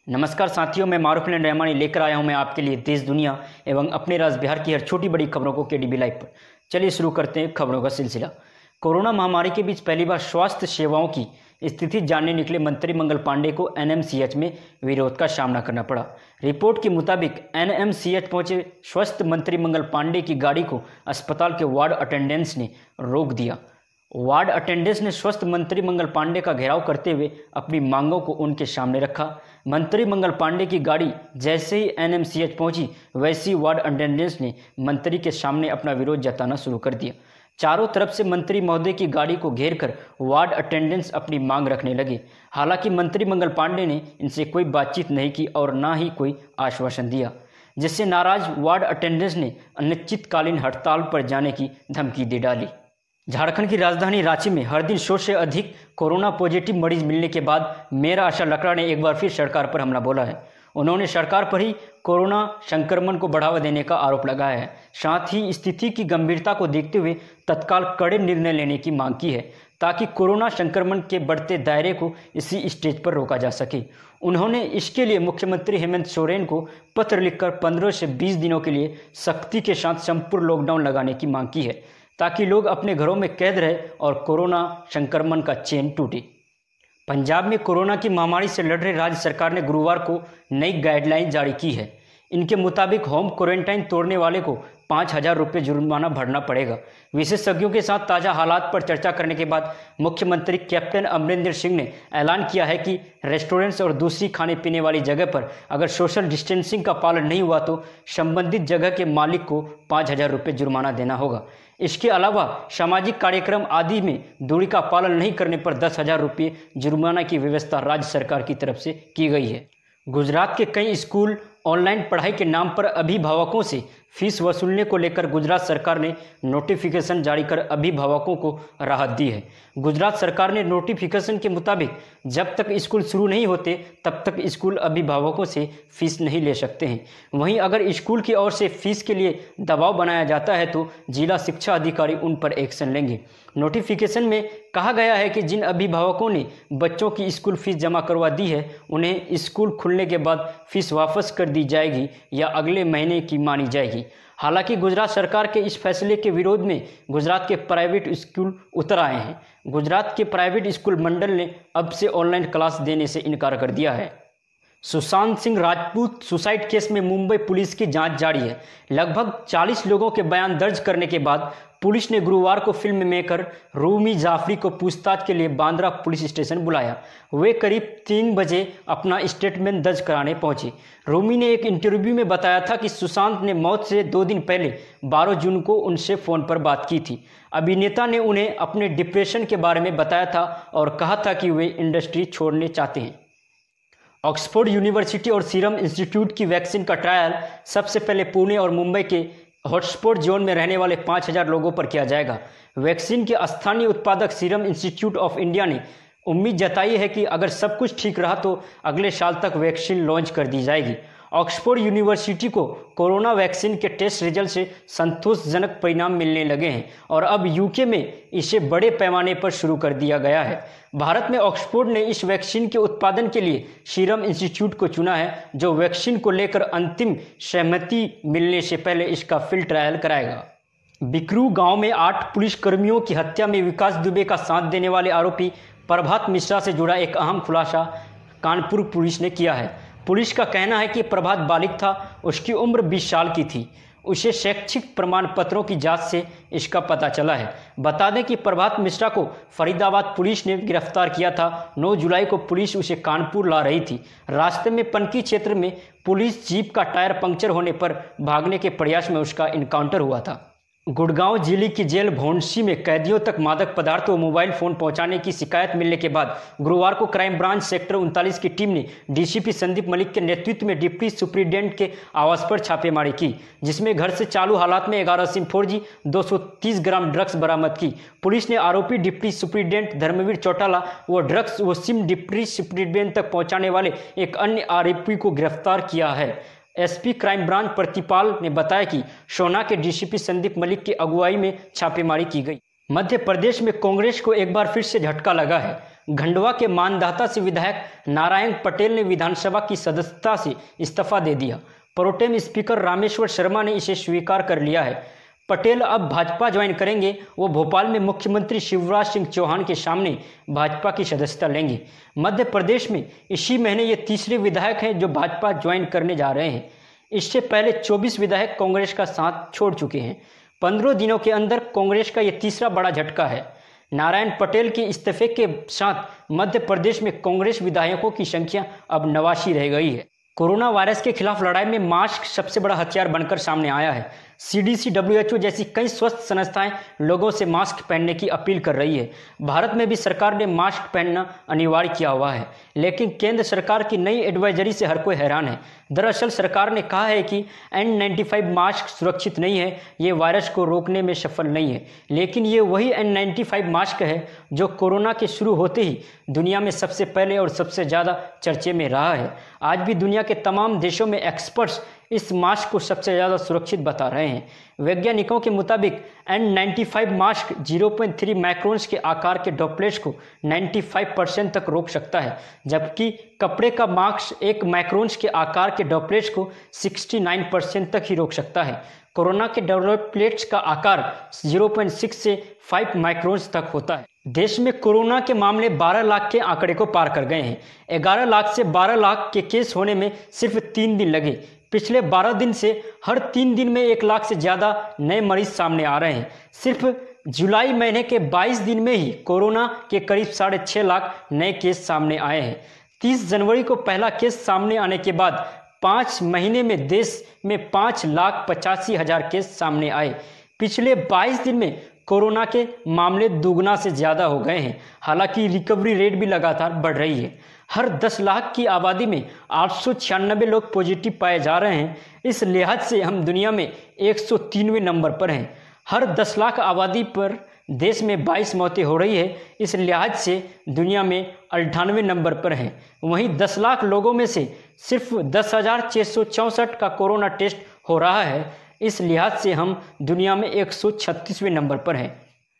नमस्कार साथियों, मैं मारूफ रहमानी लेकर आया हूं मैं आपके लिए देश दुनिया एवं अपने राज्य बिहार की हर छोटी बड़ी खबरों को केडीबी लाइव पर। चलिए शुरू करते हैं खबरों का सिलसिला। कोरोना महामारी के बीच पहली बार स्वास्थ्य सेवाओं की स्थिति जानने निकले मंत्री मंगल पांडे को एनएमसीएच में विरोध का सामना करना पड़ा। रिपोर्ट के मुताबिक एनएमसीएच पहुंचे स्वास्थ्य मंत्री मंगल पांडे की गाड़ी को अस्पताल के वार्ड अटेंडेंट्स ने रोक दिया। वार्ड अटेंडेंट्स ने स्वास्थ्य मंत्री मंगल पांडे का घेराव करते हुए अपनी मांगों को उनके सामने रखा। मंत्री मंगल पांडे की गाड़ी जैसे ही एनएमसीएच पहुंची, वैसे ही वार्ड अटेंडेंट्स ने मंत्री के सामने अपना विरोध जताना शुरू कर दिया। चारों तरफ से मंत्री महोदय की गाड़ी को घेरकर वार्ड अटेंडेंट्स अपनी मांग रखने लगे। हालांकि मंत्री मंगल पांडे ने इनसे कोई बातचीत नहीं की और ना ही कोई आश्वासन दिया, जिससे नाराज वार्ड अटेंडेंट्स ने अनिश्चितकालीन हड़ताल पर जाने की धमकी दे डाली। झारखंड की राजधानी रांची में हर दिन 100 से अधिक कोरोना पॉजिटिव मरीज मिलने के बाद मेरा आशा लकड़ा ने एक बार फिर सरकार पर हमला बोला है। उन्होंने सरकार पर ही कोरोना संक्रमण को बढ़ावा देने का आरोप लगाया है। साथ ही स्थिति की गंभीरता को देखते हुए तत्काल कड़े निर्णय लेने की मांग की है, ताकि कोरोना संक्रमण के बढ़ते दायरे को इसी स्टेज पर रोका जा सके। उन्होंने इसके लिए मुख्यमंत्री हेमंत सोरेन को पत्र लिखकर 15 से 20 दिनों के लिए सख्ती के साथ संपूर्ण लॉकडाउन लगाने की मांग की है, ताकि लोग अपने घरों में कैद रहे और कोरोना संक्रमण का चेन टूटे। पंजाब में कोरोना की महामारी से लड़ रही राज्य सरकार ने गुरुवार को नई गाइडलाइन जारी की है। इनके मुताबिक होम क्वारंटाइन तोड़ने वाले को 5,000 रुपये जुर्माना भरना पड़ेगा। विशेषज्ञों के साथ ताज़ा हालात पर चर्चा करने के बाद मुख्यमंत्री कैप्टन अमरिंदर सिंह ने ऐलान किया है कि रेस्टोरेंट्स और दूसरी खाने पीने वाली जगह पर अगर सोशल डिस्टेंसिंग का पालन नहीं हुआ तो संबंधित जगह के मालिक को 5,000 रुपये जुर्माना देना होगा। इसके अलावा सामाजिक कार्यक्रम आदि में दूरी का पालन नहीं करने पर 10,000 रुपये जुर्माना की व्यवस्था राज्य सरकार की तरफ से की गई है। गुजरात के कई स्कूल ऑनलाइन पढ़ाई के नाम पर अभिभावकों से फीस वसूलने को लेकर गुजरात सरकार ने नोटिफिकेशन जारी कर अभिभावकों को राहत दी है। गुजरात सरकार ने नोटिफिकेशन के मुताबिक जब तक स्कूल शुरू नहीं होते तब तक स्कूल अभिभावकों से फीस नहीं ले सकते हैं। वहीं अगर स्कूल की ओर से फीस के लिए दबाव बनाया जाता है तो जिला शिक्षा अधिकारी उन पर एक्शन लेंगे। नोटिफिकेशन में कहा गया है कि जिन अभिभावकों ने बच्चों की स्कूल फीस जमा करवा दी है, उन्हें स्कूल खुलने के बाद फीस वापस कर दी जाएगी या अगले महीने की मानी जाएगी। हालांकि गुजरात सरकार के इस फैसले के विरोध में गुजरात के प्राइवेट स्कूल उतर आए हैं। गुजरात के प्राइवेट स्कूल मंडल ने अब से ऑनलाइन क्लास देने से इनकार कर दिया है। सुशांत सिंह राजपूत सुसाइड केस में मुंबई पुलिस की जांच जारी है। लगभग 40 लोगों के बयान दर्ज करने के बाद पुलिस ने गुरुवार को फिल्म मेकर रूमी जाफरी को पूछताछ के लिए बांद्रा पुलिस स्टेशन बुलाया। वे करीब 3 बजे अपना स्टेटमेंट दर्ज कराने पहुंचे। रूमी ने एक इंटरव्यू में बताया था कि सुशांत ने मौत से 2 दिन पहले 12 जून को उनसे फ़ोन पर बात की थी। अभिनेता ने उन्हें अपने डिप्रेशन के बारे में बताया था और कहा था कि वे इंडस्ट्री छोड़ने चाहते हैं। ऑक्सफोर्ड यूनिवर्सिटी और सीरम इंस्टीट्यूट की वैक्सीन का ट्रायल सबसे पहले पुणे और मुंबई के हॉटस्पॉट जोन में रहने वाले 5,000 लोगों पर किया जाएगा। वैक्सीन के स्थानीय उत्पादक सीरम इंस्टीट्यूट ऑफ इंडिया ने उम्मीद जताई है कि अगर सब कुछ ठीक रहा तो अगले साल तक वैक्सीन लॉन्च कर दी जाएगी। ऑक्सफोर्ड यूनिवर्सिटी को कोरोना वैक्सीन के टेस्ट रिजल्ट से संतोषजनक परिणाम मिलने लगे हैं और अब यूके में इसे बड़े पैमाने पर शुरू कर दिया गया है। भारत में ऑक्सफोर्ड ने इस वैक्सीन के उत्पादन के लिए सीरम इंस्टीट्यूट को चुना है, जो वैक्सीन को लेकर अंतिम सहमति मिलने से पहले इसका फील्ड ट्रायल कराएगा। बिकरू गांव में 8 पुलिसकर्मियों की हत्या में विकास दुबे का साथ देने वाले आरोपी प्रभात मिश्रा से जुड़ा एक अहम खुलासा कानपुर पुलिस ने किया है। पुलिस का कहना है कि प्रभात बालिग था, उसकी उम्र 20 साल की थी। उसे शैक्षिक प्रमाण पत्रों की जांच से इसका पता चला है। बता दें कि प्रभात मिश्रा को फरीदाबाद पुलिस ने गिरफ्तार किया था। 9 जुलाई को पुलिस उसे कानपुर ला रही थी। रास्ते में पनकी क्षेत्र में पुलिस जीप का टायर पंक्चर होने पर भागने के प्रयास में उसका इनकाउंटर हुआ था। गुड़गांव जिले की जेल भौंसी में कैदियों तक मादक पदार्थ व मोबाइल फोन पहुंचाने की शिकायत मिलने के बाद गुरुवार को क्राइम ब्रांच सेक्टर 39 की टीम ने डीसीपी संदीप मलिक के नेतृत्व में डिप्टी सुप्रिंटेंडेंट के आवास पर छापेमारी की, जिसमें घर से चालू हालात में 11 सिम 4G 230 ग्राम ड्रग्स बरामद की। पुलिस ने आरोपी डिप्टी सुप्रिंटेंडेंट धर्मवीर चौटाला व ड्रग्स व सिम डिप्टी सुप्रिंटेंडेंट तक पहुँचाने वाले एक अन्य आरोपी को गिरफ्तार किया है। एसपी क्राइम ब्रांच प्रतिपाल ने बताया कि सोना के डीसीपी संदीप मलिक की अगुवाई में छापेमारी की गई। मध्य प्रदेश में कांग्रेस को एक बार फिर से झटका लगा है। खंडवा के मानधाता से विधायक नारायण पटेल ने विधानसभा की सदस्यता से इस्तीफा दे दिया। प्रोटेम स्पीकर रामेश्वर शर्मा ने इसे स्वीकार कर लिया है। पटेल अब भाजपा ज्वाइन करेंगे। वो भोपाल में मुख्यमंत्री शिवराज सिंह चौहान के सामने भाजपा की सदस्यता लेंगे। मध्य प्रदेश में इसी महीने ये तीसरे विधायक हैं जो भाजपा ज्वाइन करने जा रहे हैं। इससे पहले 24 विधायक कांग्रेस का साथ छोड़ चुके हैं। 15 दिनों के अंदर कांग्रेस का ये तीसरा बड़ा झटका है। नारायण पटेल के इस्तीफे के साथ मध्य प्रदेश में कांग्रेस विधायकों की संख्या अब 89 रह गई है। कोरोना वायरस के खिलाफ लड़ाई में मास्क सबसे बड़ा हथियार बनकर सामने आया है। CDC, WHO जैसी कई स्वास्थ्य संस्थाएं लोगों से मास्क पहनने की अपील कर रही है। भारत में भी सरकार ने मास्क पहनना अनिवार्य किया हुआ है, लेकिन केंद्र सरकार की नई एडवाइजरी से हर कोई हैरान है। दरअसल सरकार ने कहा है कि N95 मास्क सुरक्षित नहीं है, ये वायरस को रोकने में सफल नहीं है। लेकिन ये वही N95 मास्क है जो कोरोना के शुरू होते ही दुनिया में सबसे पहले और सबसे ज़्यादा चर्चे में रहा है। आज भी दुनिया के तमाम देशों में एक्सपर्ट्स इस मास्क को सबसे ज़्यादा सुरक्षित बता रहे हैं। वैज्ञानिकों के मुताबिक N95 मास्क 0.3 माइक्रोन्स के आकार के ड्रॉपलेट्स को 95% तक रोक सकता है, जबकि कपड़े का मास्क 1 माइक्रोन्स के आकार के ड्रॉपलेट्स को 69% तक ही रोक सकता है। कोरोना के ड्रॉपलेट्स का आकार 0.6 से 5 माइक्रोन्स तक होता है। देश में कोरोना के मामले 12 लाख के आंकड़े को पार कर गए हैं। 11 लाख से 12 लाख के केस होने में सिर्फ 3 दिन लगे। पिछले 12 दिन से हर 3 दिन में 1 लाख से ज़्यादा नए मरीज सामने आ रहे हैं। सिर्फ जुलाई महीने के 22 दिन में ही कोरोना के करीब 6.5 लाख नए केस सामने आए हैं। 30 जनवरी को पहला केस सामने आने के बाद 5 महीने में देश में 5,85,000 केस सामने आए। पिछले 22 दिन में कोरोना के मामले दुगना से ज़्यादा हो गए हैं। हालांकि रिकवरी रेट भी लगातार बढ़ रही है। हर 10 लाख की आबादी में 896 लोग पॉजिटिव पाए जा रहे हैं। इस लिहाज से हम दुनिया में 103वें नंबर पर हैं। हर 10 लाख आबादी पर देश में 22 मौतें हो रही है। इस लिहाज से दुनिया में 98वें नंबर पर हैं। वहीं 10 लाख लोगों में से सिर्फ 10,664 का कोरोना टेस्ट हो रहा है। इस लिहाज से हम दुनिया में 136वें नंबर पर हैं।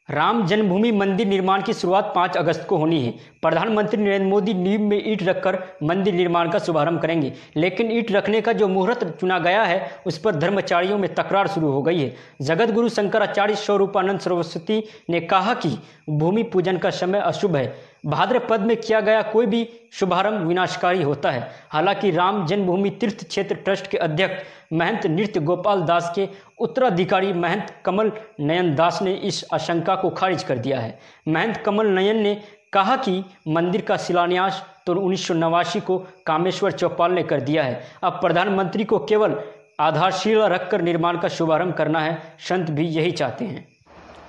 राम जन्मभूमि मंदिर निर्माण की शुरुआत 5 अगस्त को होनी है। प्रधानमंत्री नरेंद्र मोदी नींव में ईंट रखकर मंदिर निर्माण का शुभारंभ करेंगे, लेकिन ईंट रखने का जो मुहूर्त चुना गया है उस पर धर्माचार्यों में तकरार शुरू हो गई है। जगत गुरु शंकराचार्य स्वरूपानंद सरस्वती ने कहा कि भूमि पूजन का समय अशुभ है। भाद्रपद में किया गया कोई भी शुभारंभ विनाशकारी होता है। हालांकि राम जन्मभूमि तीर्थ क्षेत्र ट्रस्ट के अध्यक्ष महंत नृत्य गोपाल दास के उत्तराधिकारी महंत कमल नयन दास ने इस आशंका को खारिज कर दिया है। महंत कमल नयन ने कहा कि मंदिर का शिलान्यास तो 1989 को कामेश्वर चौपाल ने कर दिया है। अब प्रधानमंत्री को केवल आधारशिला रखकर निर्माण का शुभारंभ करना है। संत भी यही चाहते हैं।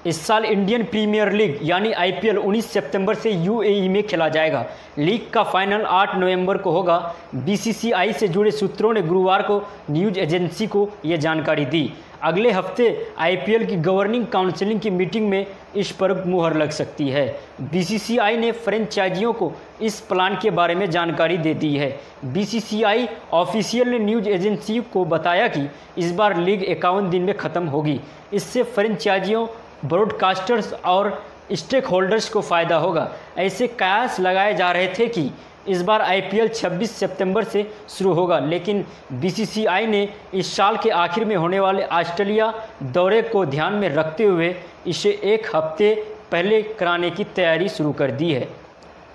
इस साल इंडियन प्रीमियर लीग यानी IPL 19 सितंबर से UAE में खेला जाएगा। लीग का फाइनल 8 नवंबर को होगा। BCCI से जुड़े सूत्रों ने गुरुवार को न्यूज एजेंसी को ये जानकारी दी। अगले हफ्ते IPL की गवर्निंग काउंसिल की मीटिंग में इस पर मुहर लग सकती है। BCCI ने फ्रेंचाइजियों को इस प्लान के बारे में जानकारी दे दी है। BCCI ऑफिशियल ने न्यूज एजेंसी को बताया कि इस बार लीग 51 दिन में ख़त्म होगी। इससे फ्रेंचाइजियों, ब्रॉडकास्टर्स और स्टेक होल्डर्स को फ़ायदा होगा। ऐसे कयास लगाए जा रहे थे कि इस बार IPL 26 सितंबर से शुरू होगा, लेकिन BCCI ने इस साल के आखिर में होने वाले ऑस्ट्रेलिया दौरे को ध्यान में रखते हुए इसे 1 हफ्ते पहले कराने की तैयारी शुरू कर दी है।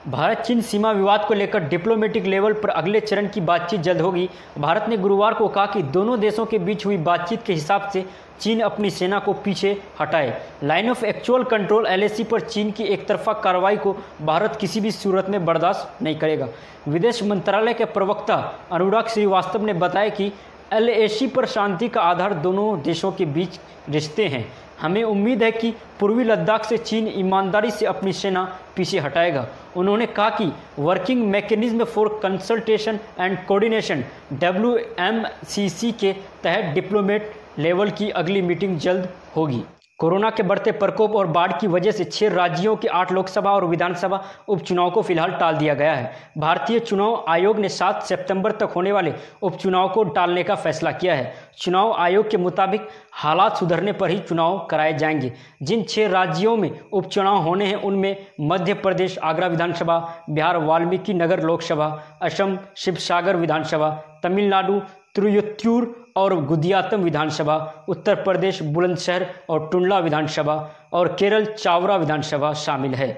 भारत चीन सीमा विवाद को लेकर डिप्लोमेटिक लेवल पर अगले चरण की बातचीत जल्द होगी। भारत ने गुरुवार को कहा कि दोनों देशों के बीच हुई बातचीत के हिसाब से चीन अपनी सेना को पीछे हटाए। Line of actual control LAC पर चीन की एकतरफा कार्रवाई को भारत किसी भी सूरत में बर्दाश्त नहीं करेगा। विदेश मंत्रालय के प्रवक्ता अनुराग श्रीवास्तव ने बताया कि LAC पर शांति का आधार दोनों देशों के बीच रिश्ते हैं। हमें उम्मीद है कि पूर्वी लद्दाख से चीन ईमानदारी से अपनी सेना पीछे हटाएगा। उन्होंने कहा कि working mechanism for consultation and coordination WMCC के तहत डिप्लोमेट लेवल की अगली मीटिंग जल्द होगी। कोरोना के बढ़ते प्रकोप और बाढ़ की वजह से 6 राज्यों के 8 लोकसभा और विधानसभा उपचुनाव को फिलहाल टाल दिया गया है। भारतीय चुनाव आयोग ने 7 सितंबर तक होने वाले उपचुनाव को टालने का फैसला किया है। चुनाव आयोग के मुताबिक हालात सुधरने पर ही चुनाव कराए जाएंगे। जिन 6 राज्यों में उपचुनाव होने हैं उनमें मध्य प्रदेश आगरा विधानसभा, बिहार वाल्मीकि नगर लोकसभा, असम शिवसागर विधानसभा, तमिलनाडु तिरुयत्तूर और गुदियातम विधानसभा, उत्तर प्रदेश बुलंदशहर और टुंडला विधानसभा और केरल चावरा विधानसभा शामिल है।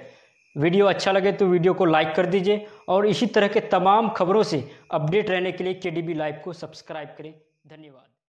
वीडियो अच्छा लगे तो वीडियो को लाइक कर दीजिए और इसी तरह के तमाम खबरों से अपडेट रहने के लिए केडीबी लाइव को सब्सक्राइब करें। धन्यवाद।